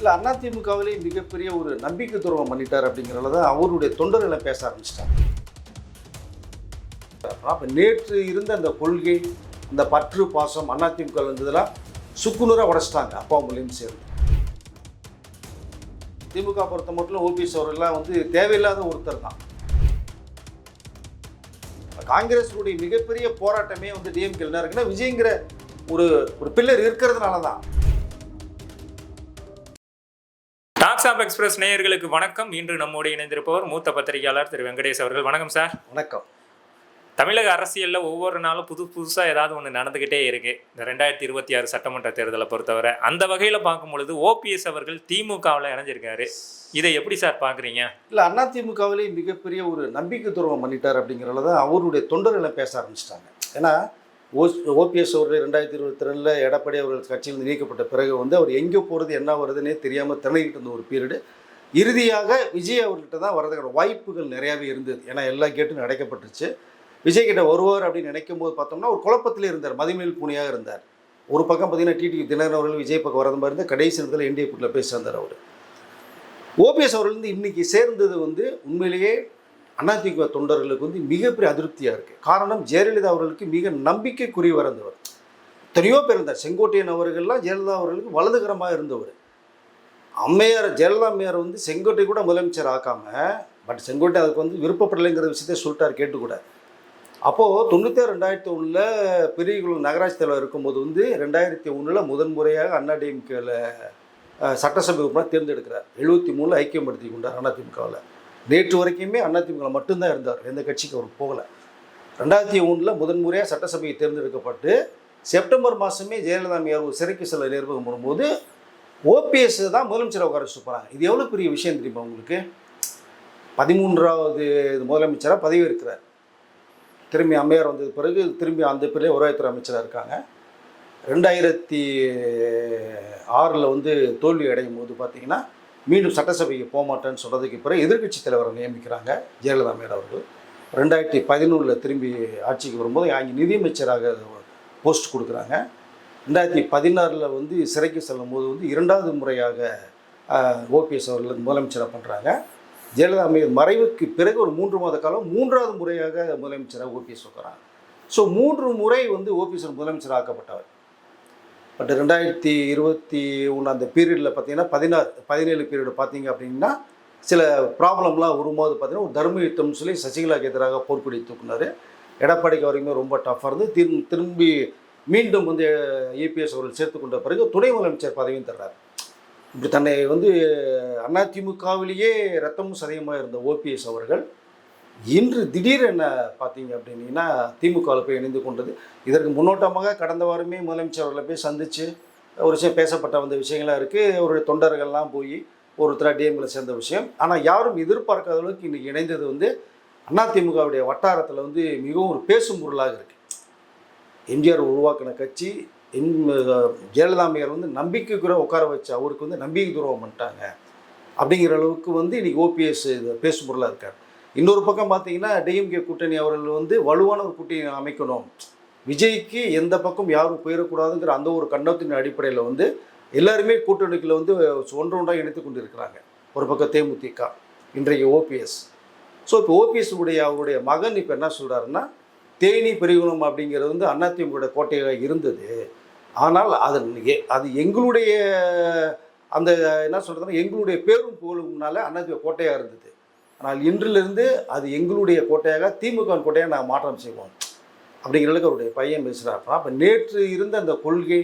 இல்லை அதிமுகவிலே மிகப்பெரிய ஒரு நம்பிக்கை துரோகம் பண்ணிட்டார் அப்படிங்கிறத தான் அவருடைய தொண்டர்களை பேச ஆரம்பிச்சிட்டாங்க. அப்போ நேற்று இருந்த அந்த கொள்கை, இந்த பற்று பாசம் அதிமுக இருந்ததெல்லாம் சுக்குநூறாக உடைச்சிட்டாங்க அப்பா மூலியம் சேர்ந்து. திமுக பொறுத்த மட்டும் ஓபிஎஸ் அவர்கள்லாம் தேவையில்லாத ஒருத்தர் தான். காங்கிரஸுடைய மிகப்பெரிய போராட்டமே டிஎம்கே என்ன இருக்குன்னா விஜய்ங்கிற ஒரு பில்லர் இருக்கிறதுனால தான். டாக்ஸ் ஆஃப் எக்ஸ்பிரஸ் நேயர்களுக்கு வணக்கம். இன்று நம்மோடு இணைந்திருப்பவர் மூத்த பத்திரிகையாளர் திரு வெங்கடேஷ் அவர்கள். வணக்கம் சார். வணக்கம். தமிழக அரசியலில் ஒவ்வொரு நாளும் புதுசாக ஏதாவது ஒன்று நடந்துக்கிட்டே இருக்குது. இந்த 2026 சட்டமன்ற தேர்தலை பொறுத்தவரை அந்த வகையில் பார்க்கும் பொழுது ஓபிஎஸ் அவர்கள் திமுகவில் இணைஞ்சிருக்காரு. இதை எப்படி சார் பார்க்குறீங்க? இல்லை அதிமுகவிலே மிகப்பெரிய ஒரு நம்பிக்கை துரோகம் பண்ணிட்டார் அப்படிங்கிறத தான் அவருடைய தொண்டர்களை பேச ஆரம்பிச்சிட்டாங்க. ஏன்னா ஓபிஎஸ் அவர்கள் 2022 எடப்பாடி அவர்கள் கட்சியிலிருந்து நீக்கப்பட்ட பிறகு அவர் எங்கே போகிறது என்ன வருதுன்னே தெரியாமல் திணறிக்கிட்டு இருந்த ஒரு பீரியடு. இறுதியாக விஜய் அவர்கிட்ட தான் வரதுக்கான வாய்ப்புகள் நிறையாவே இருந்தது. ஏன்னா எல்லா கேட்டும் அடைக்கப்பட்டுருச்சு. விஜய் கிட்ட வருவார் அப்படின்னு நினைக்கும் போது பார்த்தோம்னா ஒரு குழப்பத்திலே இருந்தார், மதிமேல் பூனியாக இருந்தார். ஒரு பக்கம் பார்த்தீங்கன்னா டிடிவி தினகரன் அவர்கள் விஜய் பக்கம் வரது மாதிரி இருந்தால் கடைசி நேரத்தில் என்டிஏ கூட்டில் போய் சேர்ந்தார் அவர். ஓபிஎஸ் அவர்கள் இன்னைக்கு சேர்ந்தது உண்மையிலேயே அதிமுக தொண்டர்களுக்கு மிகப்பெரிய அதிருப்தியாக இருக்குது. காரணம், ஜெயலலிதா அவர்களுக்கு மிக நம்பிக்கைக்குரிய வரந்தவர். எத்தனையோ பேர் இருந்தார். செங்கோட்டையன் அவர்கள்லாம் ஜெயலலிதா அவர்களுக்கு வலதுகரமாக இருந்தவர். அம்மையார் ஜெயலலிதா அம்மையார் செங்கோட்டை கூட முதலமைச்சர் ஆக்காமல், பட் செங்கோட்டை அதுக்கு விருப்பப்படலைங்கிற விஷயத்தை சொல்லிட்டார் கேட்டுக்கூட. அப்போது 96-2001 பெரியகுளம் நகராட்சி தலைவர் இருக்கும்போது 2001 முதன்முறையாக அதிமுகவில் சட்டசபை உறுப்பினர் தேர்ந்தெடுக்கிறார். 73 ஐக்கியப்படுத்தி கொண்டார் அதிமுகவில். நேற்று வரைக்குமே அதிமுக மட்டும்தான் இருந்தார், எந்த கட்சிக்கு அவர் போகலை. 2001 முதன்முறையாக சட்டசபையை தேர்ந்தெடுக்கப்பட்டு செப்டம்பர் மாதமே ஜெயலலிதா அம்மையார் ஒரு சிறைக்கு செல்ல நேர்முகம் பண்ணும்போது ஓபிஎஸ் தான் முதலமைச்சரை உட்கார வச்சு போகிறாங்க. இது எவ்வளோ பெரிய விஷயம் தெரியுமா உங்களுக்கு? 13வது முதலமைச்சராக பதவி இருக்கிறார். திரும்பி அம்மையார் வந்தது பிறகு திரும்பி அந்த பேரிலே வருவாய்த்துறை அமைச்சராக இருக்காங்க. 2006 தோல்வி அடையும் போது பார்த்திங்கன்னா மீண்டும் சட்டசபைக்கு போக மாட்டேன்னு சொன்னதுக்கு பிறகு எதிர்க்கட்சி தலைவரை நியமிக்கிறாங்க ஜெயலலிதா அம்மையார் அவர்கள். 2011 திரும்பி ஆட்சிக்கு வரும்போது அங்கே நிதியமைச்சராக போஸ்ட் கொடுக்குறாங்க. 2016 சிறைக்கு செல்லும் போது 2வது முறையாக ஓபிஎஸ் அவர்கள் முதலமைச்சராக பண்ணுறாங்க. ஜெயலலிதா அம்மையார் மறைவுக்கு பிறகு ஒரு 3 மாத காலம் 3வது முறையாக முதலமைச்சராக ஓபிஎஸ் உட்காராங்க. ஸோ 3 முறை ஓபிஎஸ் முதலமைச்சர் ஆக்கப்பட்டவர். பட் 2021 அந்த பீரியடில் பார்த்தீங்கன்னா 17 பீரியடு பார்த்தீங்க அப்படின்னா சில ப்ராப்ளம்லாம் வரும்போது பார்த்தீங்கன்னா ஒரு தர்ம யுத்தம்னு சொல்லி சசிகலாவுக்கு எதிராக போர்க்கொடி தூக்குனார். எடப்பாடிக்கு வரைக்குமே ரொம்ப டஃப்பாக இருந்து திரும்பி மீண்டும் ஏபிஎஸ் அவர்கள் சேர்த்துக்கொண்ட பிறகு துணை முதலமைச்சர் பதவியும் தர்றார். இப்படி தன்னை அதிமுகவிலேயே ரத்தமும் சதயமாக இருந்த ஓபிஎஸ் அவர்கள் இன்று திடீர் என்ன பார்த்தீங்க அப்படின்னா திமுகவில் போய் இணைந்து கொண்டது. இதற்கு முன்னோட்டமாக கடந்த வாரமே முதலமைச்சர் அவர்களை போய் சந்தித்து ஒரு விஷயம் பேசப்பட்ட விஷயங்களாக இருக்குது. அவருடைய தொண்டர்கள்லாம் போய் ஒருத்தராக டிஎம்கில் சேர்ந்த விஷயம். ஆனால் யாரும் எதிர்பார்க்காத அளவுக்கு இன்றைக்கி இணைந்தது அதிமுகவுடைய வட்டாரத்தில் மிகவும் ஒரு பேசும் பொருளாக இருக்குது. எம்ஜிஆர் உருவாக்கின கட்சி, ஜெயலலிதா அம்மையார் நம்பிக்கைக்குற உட்கார வச்சு அவருக்கு நம்பிக்கை துரோகம் பண்ணிட்டாங்க அப்படிங்கிற அளவுக்கு இன்றைக்கி ஓபிஎஸ் பேசும் பொருளாக இருக்கார். இன்னொரு பக்கம் பார்த்தீங்கன்னா டிஎம்கே கூட்டணி அவர்கள் வலுவான ஒரு கூட்டணி அமைக்கணும், விஜய்க்கு எந்த பக்கம் யாரும் போயிடக்கூடாதுங்கிற அந்த ஒரு கண்ணத்தின் அடிப்படையில் எல்லாருமே கூட்டணிக்குள்ள ஒன்றாக இணைத்து கொண்டு இருக்கிறாங்க. ஒரு பக்கம் தேமுதிக, இன்றைக்கு ஓபிஎஸ். ஸோ இப்போ ஓபிஎஸ் அவருடைய மகன் இப்போ என்ன சொல்கிறாருன்னா, தேனி பெரியகுளம் அப்படிங்கிறது அதிமுக கோட்டையாக இருந்தது. ஆனால் அது எங்களுடைய அந்த என்ன சொல்கிறதுனா எங்களுடைய பேரும் புகழும்னால அதிமுக கோட்டையாக இருந்தது. ஆனால் இன்றிலிருந்து அது எங்களுடைய கோட்டையாக திமுக கோட்டையாக நாங்கள் மாற்றம் செய்வோம் அப்படிங்கிற அளவுக்கு அவருடைய பையன் பேசுகிறார். அப்போ நேற்று இருந்த அந்த கொள்கை,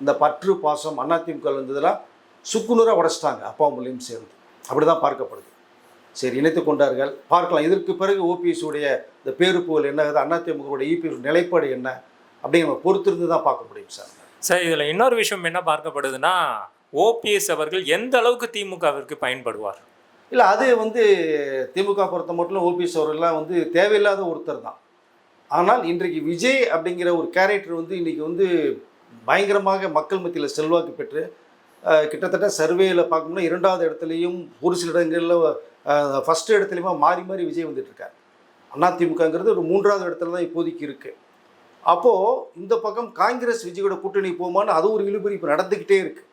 அந்த பற்று பாசம் அதிமுக இருந்ததெல்லாம் சுக்குநூறாக உடைச்சிட்டாங்க அப்பா மூலியம் சேர்ந்து. அப்படி தான் பார்க்கப்படுது. சரி, இணைத்து கொண்டார்கள், பார்க்கலாம். இதற்கு பிறகு ஓபிஎஸ் உடைய இந்த பேரு புகழ் என்ன, அதிமுகவுடைய இபிஎஸ் நிலைப்பாடு என்ன அப்படிங்கிற பொறுத்திருந்து தான் பார்க்க முடியும் சார். சார், இதில் இன்னொரு விஷயம் என்ன பார்க்கப்படுதுன்னா, ஓபிஎஸ் அவர்கள் எந்த அளவுக்கு திமுகவிற்கு பயன்படுவார்? இல்லை, அது திமுக பொறுத்த மட்டும் ஓபிஎஸ் அவர்கள்லாம் தேவையில்லாத ஒருத்தர் தான். ஆனால் இன்றைக்கு விஜய் அப்படிங்கிற ஒரு கேரக்டர் இன்றைக்கி பயங்கரமாக மக்கள் மத்தியில் செல்வாக்கு பெற்று கிட்டத்தட்ட சர்வேயில் பார்க்கணும்னா 2வது இடத்துலையும் ஒரு சில இடங்களில் ஃபஸ்ட்டு இடத்துலையுமா மாறி மாறி விஜய் வந்துட்டுருக்கார். அதிமுகங்கிறது ஒரு 3வது இடத்துல தான் இப்போதைக்கு இருக்குது. அப்போது இந்த பக்கம் காங்கிரஸ் விஜயோட கூட்டணி போமான்னு அது ஒரு இழுபறி இப்போ நடந்துக்கிட்டே இருக்குது.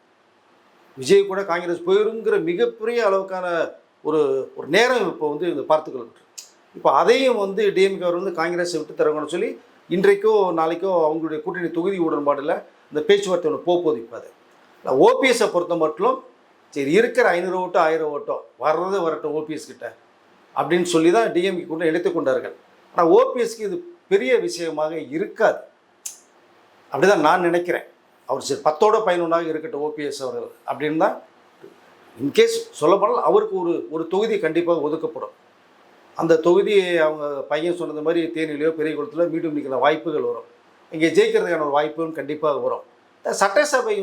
விஜய் கூட காங்கிரஸ் போயிருங்கிற மிகப்பெரிய அளவுக்கான ஒரு ஒரு நேரம் இப்போ வந்து இந்த பார்த்துக்கொள்ளப்பட்டு, இப்போ அதையும் வந்து டிஎம்கே அவர் வந்து காங்கிரஸை விட்டு தருவாங்கன்னு சொல்லி இன்றைக்கோ நாளைக்கோ அவங்களுடைய கூட்டணி தொகுதி உடன்பாடில் இந்த பேச்சுவார்த்தை ஒன்று போகுது. இப்போ அது ஓபிஎஸை பொறுத்த மட்டும் சரி இருக்கிற 500 ஓட்டோ 1000 ஓட்டோ வர்றது வரட்டும் ஓபிஎஸ் கிட்ட அப்படின்னு சொல்லி தான் டிஎம்கே கூட எடுத்து கொண்டார்கள். ஆனால் ஓபிஎஸ்க்கு இது பெரிய விஷயமாக இருக்காது, அப்படிதான் நான் நினைக்கிறேன். அவர் சரி 10ஓட 11ஆக இருக்கட்டும் ஓபிஎஸ் அவர்கள் அப்படின்னு தான் இன்கேஸ் சொல்லப்போனால் அவருக்கு ஒரு தொகுதி கண்டிப்பாக ஒதுக்கப்படும். அந்த தொகுதி அவங்க பையன் சொன்னது மாதிரி தேனிலையோ பெரிய குளத்தில் மீண்டும் நிற்கிற வாய்ப்புகள் வரும். இங்கே ஜெயிக்கிறதுக்கான ஒரு வாய்ப்பும் கண்டிப்பாக வரும். சட்டசபை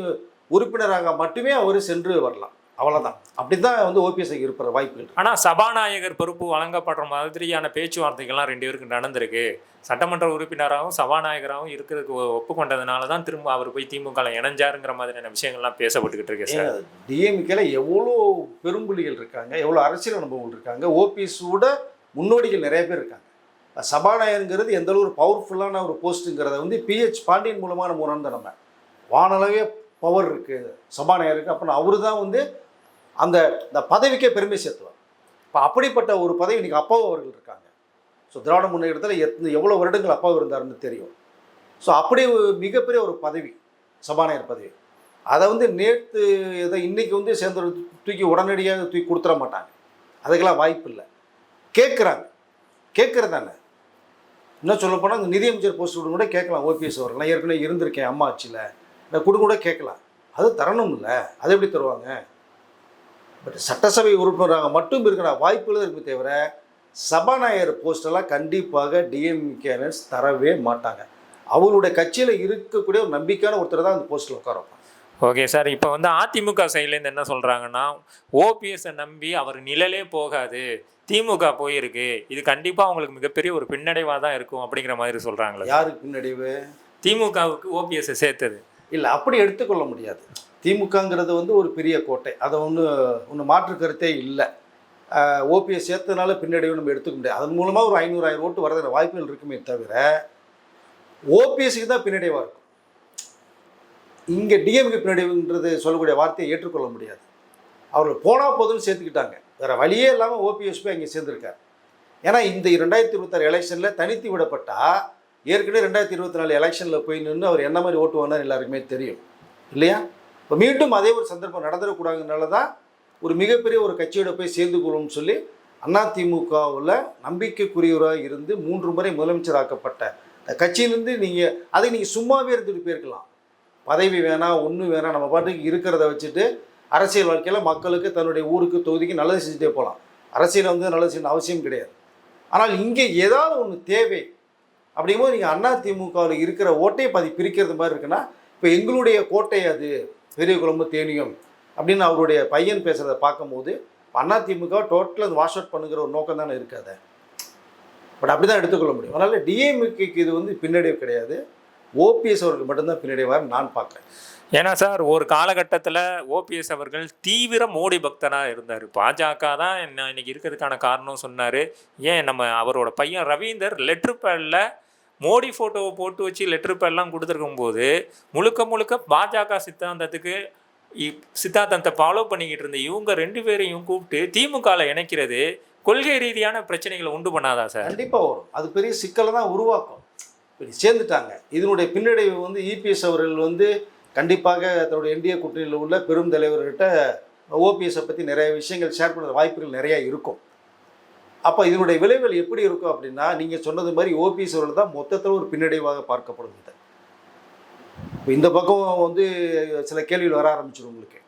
உறுப்பினராக மட்டுமே அவர் சென்று வரலாம், அவ்வளோதான். அப்படி தான் வந்து ஓபிஎஸ் இருக்கிற வாய்ப்புகள். ஆனால் சபாநாயகர் பொறுப்பு வழங்கப்படுற மாதிரியான பேச்சுவார்த்தைகள்லாம் 2 பேருக்கு நடந்திருக்கு. சட்டமன்ற உறுப்பினராகவும் சபாநாயகராகவும் இருக்கிறதுக்கு ஒப்புக்கொண்டதுனால தான் திரும்ப அவர் போய் திமுகவில் இணைஞ்சாருங்கிற மாதிரியான விஷயங்கள்லாம் பேசப்பட்டுக்கிட்டு இருக்கு சார். டிஎம்கேல எவ்வளோ பெரும்புலிகள் இருக்காங்க, எவ்வளோ அரசியல் அனுபவங்கள் இருக்காங்க, ஓபிஎஸோட முன்னோடிகள் நிறைய பேர் இருக்காங்க. சபாநாயகருங்கிறது எந்த அளவு ஒரு பவர்ஃபுல்லான ஒரு போஸ்ட்டுங்கிறத வந்து பிஹெச் பாண்டியன் மூலமாக நம்ம உணர்ந்த நம்ம வானளவே பவர் இருக்குது சபாநாயகருக்கு. அப்புறம் அவரு தான் வந்து அந்த பதவிக்கே பெருமை சேர்த்துவார். இப்போ அப்படிப்பட்ட ஒரு பதவி இன்றைக்கி அப்பாவும் அவர்கள் இருக்காங்க. ஸோ திராவிட முன்னேற்றத்தில் எவ்வளோ வருடங்கள் அப்பாவும் இருந்தாருன்னு தெரியும். ஸோ அப்படி மிகப்பெரிய ஒரு பதவி சபாநாயகர் பதவி. அதை வந்து நேற்று இதை இன்றைக்கி வந்து சேர்ந்து தூக்கி உடனடியாக தூக்கி கொடுத்துட மாட்டாங்க, அதுக்கெல்லாம் வாய்ப்பு இல்லை. கேட்குறதானே. இன்னும் சொல்லப்போனால் இந்த நிதியமைச்சர் போஸ்ட் கூட கேட்கலாம் ஓபிஎஸ் அவர்கள். நான் ஏற்கனவே இருந்திருக்கேன் அம்மா ஆட்சியில், நான் கூட கேட்கலாம். அது தரணும் இல்லை, அதை எப்படி தருவாங்க? பட் சட்டசபை உறுப்பினராக மட்டும் இருக்கிற வாய்ப்புகள் இருக்குது தவிர சபாநாயகர் போஸ்டெல்லாம் கண்டிப்பாக டிஎம்கேனர்ஸ் தரவே மாட்டாங்க. அவருடைய கட்சியில் இருக்கக்கூடிய ஒரு நம்பிக்கையான ஒருத்தர் தான் அந்த போஸ்ட்டில் உட்கார. ஓகே சார், இப்போ வந்து அதிமுக சைட்லேருந்து என்ன சொல்கிறாங்கன்னா, ஓபிஎஸ்ஸை நம்பி அவர் நிழலே போகாது, திமுக போயிருக்கு, இது கண்டிப்பாக அவங்களுக்கு மிகப்பெரிய ஒரு பின்னடைவாக தான் இருக்கும் அப்படிங்கிற மாதிரி சொல்கிறாங்களே. யாருக்கு பின்னடைவு? திமுகவுக்கு ஓபிஎஸ்ஸை சேர்த்தது இல்லை, அப்படி எடுத்துக்கொள்ள முடியாது. திமுகங்கிறது வந்து ஒரு பெரிய கோட்டை, அதை ஒன்று மாற்று கருத்தே இல்லை. ஓபிஎஸ் சேர்த்ததுனால பின்னடைவு நம்ம எடுத்துக்க முடியாது. அதன் மூலமாக ஒரு 500,000 ஓட்டு வரதுல வாய்ப்புகள் இருக்குமே தவிர ஓபிஎஸ்க்கு தான் பின்னடைவாக இருக்கும். இங்கே டிஎம்கே பின்னடைவுன்றது சொல்லக்கூடிய வார்த்தையை ஏற்றுக்கொள்ள முடியாது. அவர்கள் போனால் போதுன்னு சேர்த்துக்கிட்டாங்க, வேறு வழியே இல்லாமல் ஓபிஎஸ் போய் அங்கே சேர்ந்துருக்கார். ஏன்னா இந்த 2026 எலெக்ஷனில் தனித்து விடப்பட்டால் ஏற்கனவே 2024 எலெக்ஷனில் போய் நின்று அவர் என்ன மாதிரி ஓட்டு வாங்கினார் எல்லாருக்குமே தெரியும் இல்லையா? இப்போ மீண்டும் அதே ஒரு சந்தர்ப்பம் நடந்துடக்கூடாதுனால தான் ஒரு மிகப்பெரிய ஒரு கட்சியோட போய் சேர்ந்து கொள்ளும்னு சொல்லி அதிமுகவில் நம்பிக்கைக்குரியவராக இருந்து 3 முறை முதலமைச்சராக்கப்பட்ட கட்சியிலேருந்து நீங்கள் சும்மாவே இருந்துட்டு போயிருக்கலாம். பதவி வேணாம், ஒன்றும் வேணாம், நம்ம பாட்டுக்கு இருக்கிறத வச்சுட்டு அரசியல் வாழ்க்கையில் மக்களுக்கு தன்னுடைய ஊருக்கு தொகுதிக்கு நல்லது செஞ்சுட்டே போகலாம். அரசியல் வந்து நல்லது செய்யணும் அவசியம் கிடையாது. ஆனால் இங்கே ஏதாவது ஒன்று தேவை அப்படிங்கும்போது நீங்கள் அதிமுகவில் இருக்கிற ஓட்டையை பிரிக்கிறது மாதிரி இருக்குன்னா, இப்போ எங்களுடைய கோட்டை அது பெரிய குழம்பு தேனியும் அப்படின்னு அவருடைய பையன் பேசுகிறத பார்க்கும்போது அதிமுக டோட்டலாக வாஷ் அவுட் பண்ணுங்கிற ஒரு நோக்கம் தானே இருக்காது. பட் அப்படி தான் எடுத்துக்கொள்ள முடியும். அதனால் டிஎம்கேக்கு இது வந்து பின்னடைவு கிடையாது, ஓபிஎஸ் அவர்கள் மட்டும்தான் பின்னடைவாக நான் பார்க்குறேன். ஏன்னா சார், ஒரு காலகட்டத்தில் ஓபிஎஸ் அவர்கள் தீவிர மோடி பக்தனாக இருந்தார். பாஜக தான் இன்னைக்கு இருக்கிறதுக்கான காரணம் சொன்னார். ஏன் நம்ம அவரோட பையன் ரவீந்தர் லெட்ரு பேடில் மோடி ஃபோட்டோவை போட்டு வச்சு லெட்ரு பேட்லாம் கொடுத்துருக்கும்போது முழுக்க பாஜக சித்தாந்தத்தை ஃபாலோ பண்ணிக்கிட்டு இருந்த இவங்க 2 பேரையும் கூப்பிட்டு திமுகவில் இணைக்கிறது கொள்கை ரீதியான பிரச்சனைகளை உண்டு பண்ணாதா சார்? கண்டிப்பாக வரும். அது பெரிய சிக்கலை தான் உருவாக்கும். இப்படி சேர்ந்துட்டாங்க. இதனுடைய பின்னடைவு வந்து இபிஎஸ் அவர்கள் வந்து கண்டிப்பாக தன்னுடைய என்டிஏ கூட்டணியில் உள்ள பெரும் தலைவர்கிட்ட ஓபிஎஸை பற்றி நிறைய விஷயங்கள் ஷேர் பண்ணுற வாய்ப்புகள் நிறையா இருக்கும். அப்போ இதனுடைய விளைவுகள் எப்படி இருக்கும் அப்படின்னா, நீங்கள் சொன்னது மாதிரி ஓபிஎஸ் அவர்கள் தான் மொத்தத்தில் ஒரு பின்னடைவாக பார்க்கப்படுகிறது. இப்போ இந்த பக்கம் வந்து சில கேள்விகள் வர ஆரம்பிச்சிடும் உங்களுக்கு.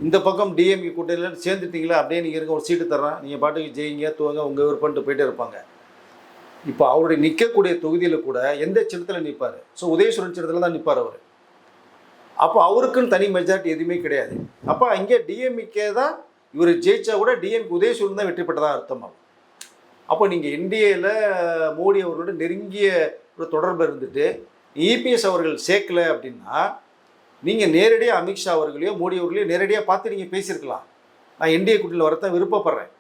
இந்த பக்கம் டிஎம்கே கூட்டணியில் சேர்ந்துட்டிங்களா, அப்படியே நீங்கள் இருக்க ஒரு சீட்டு தர்றேன், நீங்கள் பாட்டுக்கு ஜெயிங்க துவங்க உங்கள் விருப்பம்ட்டு போயிட்டே இருப்பாங்க. இப்போ அவருடைய நிற்கக்கூடிய தொகுதியில் கூட எந்த சின்னத்தில் நிற்பார்? ஸோ உதயசூரன் சின்னத்தில் தான் நிற்பார் அவர். அப்போ அவருக்குன்னு தனி மெஜாரிட்டி எதுவுமே கிடையாது. அப்போ அங்கே டிஎம்கே தான் இவர் ஜெயிச்சா கூட டிஎம்கே உதயசூரன் தான் வெற்றி பெற்றதாக அர்த்தமாகும். அப்போ நீங்கள் என்டிஏயில் மோடி அவர்களோட நெருங்கிய ஒரு தொடர்பு இருந்துட்டு இபிஎஸ் அவர்கள் சேர்க்கலை அப்படின்னா, நீங்கள் நேரடியாக அமித்ஷா அவர்களையோ மோடி அவர்களையோ நேரடியாக பார்த்து நீங்கள் பேசியிருக்கலாம், நான் என்டிஏ கூட்டணியில் வரத்தான் விருப்பப்படுறேன்,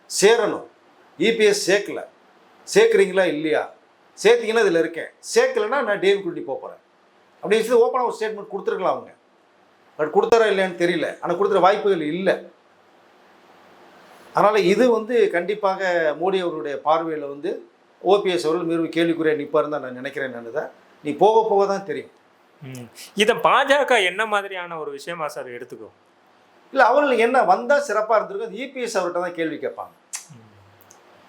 சேரணும், இபிஎஸ் சேர்க்கலை, சேர்க்குறீங்களா இல்லையா, சேர்த்திங்கன்னா இதில் இருக்கேன், சேர்க்கலைன்னா நான் டிஎம் கூட்டணி போகிறேன் அப்படின்னு சொல்லி ஓப்பனாக ஒரு ஸ்டேட்மெண்ட் கொடுத்துருக்கலாம் அவங்க. பட் கொடுத்தாரா இல்லையான்னு தெரியல, ஆனால் கொடுத்துற வாய்ப்புகள் இல்லை. அதனால் இது வந்து கண்டிப்பாக மோடி அவர்களுடைய பார்வையில் வந்து ஓபிஎஸ் அவர்கள் மீண்டும் கேள்விக்குறியாக நிற்பாருன்னு தான் நான் நினைக்கிறேன். நான் தான் நீ போக போக தான் தெரியும். இதை பாஜக என்ன மாதிரியான ஒரு விஷயமா சார் எடுத்துக்கும்? இல்லை, அவர்கள் என்ன வந்தால் சிறப்பாக இருந்திருக்கும், அது இபிஎஸ் அவர்கிட்ட தான் கேள்வி கேட்பாங்க.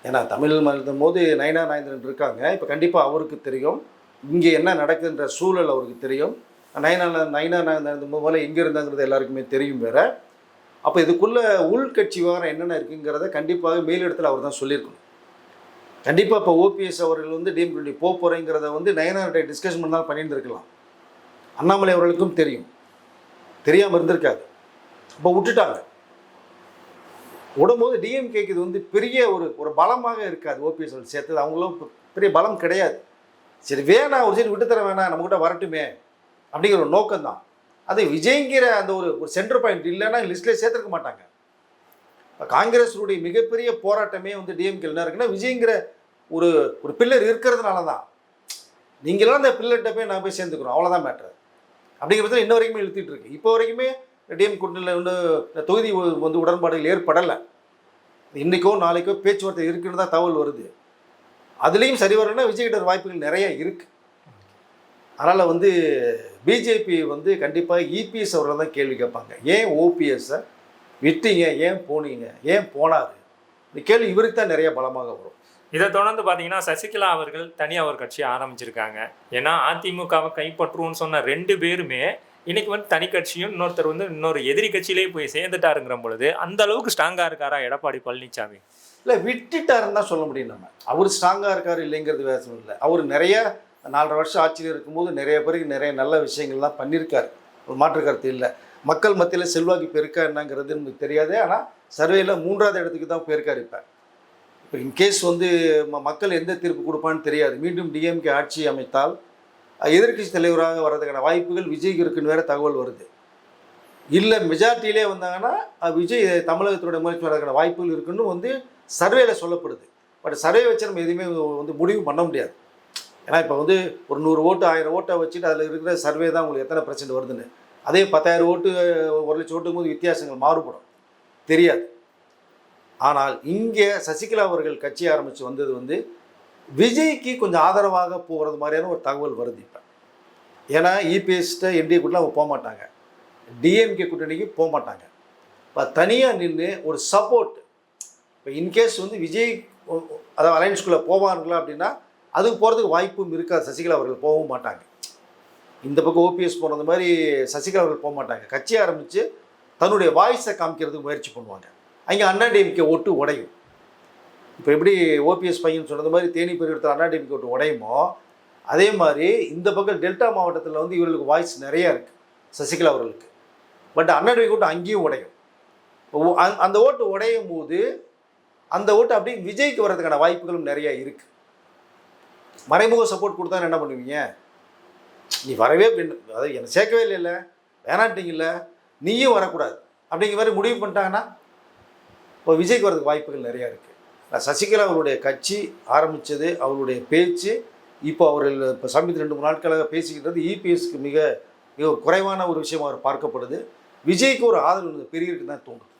ஏன்னா தமிழ் மாநிலம் போது நயனா நாகேந்திரன் இருக்காங்க, இப்போ கண்டிப்பாக அவருக்கு தெரியும் இங்கே என்ன நடக்குதுன்ற சூழல் அவருக்கு தெரியும். நயனா நாகேந்திரன் முதல்ல எங்கே இருந்தாங்கிறது எல்லாருக்குமே தெரியும் வேறு. அப்போ இதுக்குள்ளே உள்கட்சி விவகாரம் என்னென்ன இருக்குங்கிறத கண்டிப்பாக மேலிடத்தில் அவர் தான் சொல்லியிருக்கணும். கண்டிப்பாக இப்போ ஓபிஎஸ் அவர்கள் வந்து டிஎம்கே போக போகிறேங்கிறத வந்து நயனார்கிட்ட டிஸ்கஷன் பண்ணாலும் பண்ணியிருந்துருக்கலாம். அண்ணாமலை அவர்களுக்கும் தெரியும், தெரியாமல் இருந்திருக்காது. இப்போ விட்டுட்டாங்க. விடும்போது டிஎம்கேக்கு இது வந்து பெரிய ஒரு பலமாக இருக்காது. ஓபிஎஸ் அவர்கள் சேர்த்தது அவங்களும் பெரிய பலம் கிடையாது. சரி வேணாம், ஒரு சரி விட்டுத்தர வேணாம், நம்மகிட்ட வரட்டுமே அப்படிங்கிற ஒரு நோக்கம்தான். அது விஜய்ங்கிற அந்த ஒரு சென்டர் பாயிண்ட் இல்லைன்னா லிஸ்ட்லேயே சேர்த்துருக்க மாட்டாங்க. இப்போ காங்கிரஸுடைய மிகப்பெரிய போராட்டமே வந்து டிஎம்கே என்ன இருக்குன்னா விஜய்ங்கிற ஒரு பில்லர் இருக்கிறதுனால தான். நீங்களாம் அந்த பில்லர்கிட்ட போய் நான் போய் சேர்ந்துக்கிறோம், அவ்வளோதான் மேட்ரு. அப்படிங்கிறதுல இன்ன வரைக்குமே இழுத்துட்டு இருக்கு. இப்போ வரைக்குமே டிஎம் கூட்டணியில் இன்னும் தொகுதி வந்து உடன்பாடுகள் ஏற்படலை. இன்றைக்கோ நாளைக்கோ பேச்சுவார்த்தை இருக்குன்னு தான் தகவல் வருது. அதுலேயும் சரி வரணும்னா விஜய்கிட்ட வாய்ப்புகள் நிறைய இருக்குது. அதனால் வந்து பிஜேபி வந்து கண்டிப்பாக இபிஎஸ் அவர்கள் தான் கேள்வி கேட்பாங்க. ஏன் ஓபிஎஸ்ஸை விட்டீங்க, ஏன் போனீங்க, ஏன் போனார், இந்த கேள்வி இவருக்கு தான் நிறைய பலமாக வரும். இதை தொடர்ந்து பார்த்தீங்கன்னா சசிகலா அவர்கள் தனியாக ஒரு கட்சி ஆரம்பிச்சிருக்காங்க. ஏன்னா அதிமுகவை கைப்பற்றுவோன்னு சொன்ன 2 பேருமே இன்னைக்கு வந்து தனி கட்சியும் இன்னொருத்தர் வந்து இன்னொரு எதிரி கட்சியிலே போய் சேர்ந்துட்டாருங்கிற பொழுது அந்த அளவுக்கு ஸ்ட்ராங்காக இருக்காரா எடப்பாடி பழனிசாமி? இல்லை, விட்டுட்டாருன்னு தான் சொல்ல முடியும். நம்ம அவர் ஸ்ட்ராங்காக இருக்கார் இல்லைங்கிறது வேறு இல்லை. அவர் நிறைய 4.5 வருஷம் ஆட்சியில் இருக்கும்போது நிறைய பேருக்கு நிறைய நல்ல விஷயங்கள்லாம் பண்ணியிருக்காரு, ஒரு மாற்று கருத்து இல்லை. மக்கள் மத்தியில் செல்வாக்கு இப்போ இருக்கா என்னங்கிறது நமக்கு தெரியாது. ஆனால் சர்வேயில் 3ஆவது இடத்துக்கு தான் போயிருக்கார். இப்போ இன்கேஸ் வந்து மக்கள் எந்த தீர்ப்பு கொடுப்பான்னு தெரியாது. மீண்டும் டிஎம்கே ஆட்சி அமைத்தால் எதிர்க்கட்சி தலைவராக வர்றதுக்கான வாய்ப்புகள் விஜய்க்கு இருக்குன்னு வேறு தகவல் வருது. இல்லை மெஜாரிட்டியிலே வந்தாங்கன்னா விஜய் தமிழகத்தினுடைய முயற்சி வர்றதுக்கான வாய்ப்புகள் இருக்குன்னு வந்து சர்வேயில் சொல்லப்படுது. பட் சர்வே வச்சு நம்ம எதுவுமே வந்து முடிவு பண்ண முடியாது. ஏன்னா இப்போ வந்து ஒரு 100 ஓட்டு 1000 ஓட்டை வச்சுட்டு அதில் இருக்கிற சர்வே தான் உங்களுக்கு எத்தனை % வருதுன்னு. அதே 10,000 ஓட்டு 1 லட்சம் ஓட்டுக்கும் போது வித்தியாசங்கள் மாறுபடும், தெரியாது. ஆனால் இங்கே சசிகலா அவர்கள் கட்சி ஆரம்பித்து வந்தது வந்து விஜய்க்கு கொஞ்சம் ஆதரவாக போகிறது மாதிரியான ஒரு தகவல் வருது இப்போ. ஏன்னா இபிஎஸ்ட்ட என்டிஏ கூட்டணியில் அவங்க போக மாட்டாங்க, டிஎம்கே கூட்டணிக்கு போக மாட்டாங்க. இப்போ தனியாக நின்று ஒரு சப்போர்ட், இப்போ இன்கேஸ் வந்து விஜய் அதாவது அலையன்ஸ்குள்ளே போவாங்களா அப்படின்னா அதுக்கு போகிறதுக்கு வாய்ப்பும் இருக்காது. சசிகலா அவர்கள் போகவும் மாட்டாங்க. இந்த பக்கம் ஓபிஎஸ் போனது மாதிரி சசிகலா அவர்கள் போக மாட்டாங்க. கட்சி ஆரம்பித்து தன்னுடைய வாய்ஸை காமிக்கிறதுக்கு முயற்சி பண்ணுவாங்க. அங்கே அண்ணாடிஎம்கே ஓட்டு உடையும். இப்போ எப்படி ஓபிஎஸ் பையன் சொன்னது மாதிரி தேனி பெருகிடத்தில் அண்ணாடிஎம்கே ஓட்டு உடையுமோ அதே மாதிரி இந்த பக்கம் டெல்டா மாவட்டத்தில் வந்து இவர்களுக்கு வாய்ஸ் நிறையா இருக்குது சசிகலா அவர்களுக்கு. பட் அண்ணாடிஎம்கே ஓட்டு அங்கேயும் உடையும். அந்த ஓட்டு உடையும் போது அந்த ஓட்டு அப்படி விஜய்க்கு வர்றதுக்கான வாய்ப்புகளும் நிறையா இருக்குது. மறைமுக சப்போர்ட் கொடுத்தா என்ன பண்ணுவீங்க? நீ வரவே அதாவது என்னை சேர்க்கவே இல்லை, வேணாட்டிங்கல்ல, நீயும் வரக்கூடாது அப்படிங்கிற மாதிரி முடிவு பண்ணிட்டாங்கன்னா இப்போ விஜய்க்கு வரதுக்கு வாய்ப்புகள் நிறையா இருக்குது. சசிகலா அவருடைய கட்சி ஆரம்பித்தது, அவருடைய பேச்சு, இப்போ அவர்கள் இப்போ சமீபத்தில் 2-3 நாட்களாக பேசிக்கிட்டது இபிஎஸ்க்கு மிக குறைவான ஒரு விஷயமாக அவர் பார்க்கப்படுது. விஜய்க்கு ஒரு ஆதரவு பெரிய இருக்குன்னு தான் தோணும்.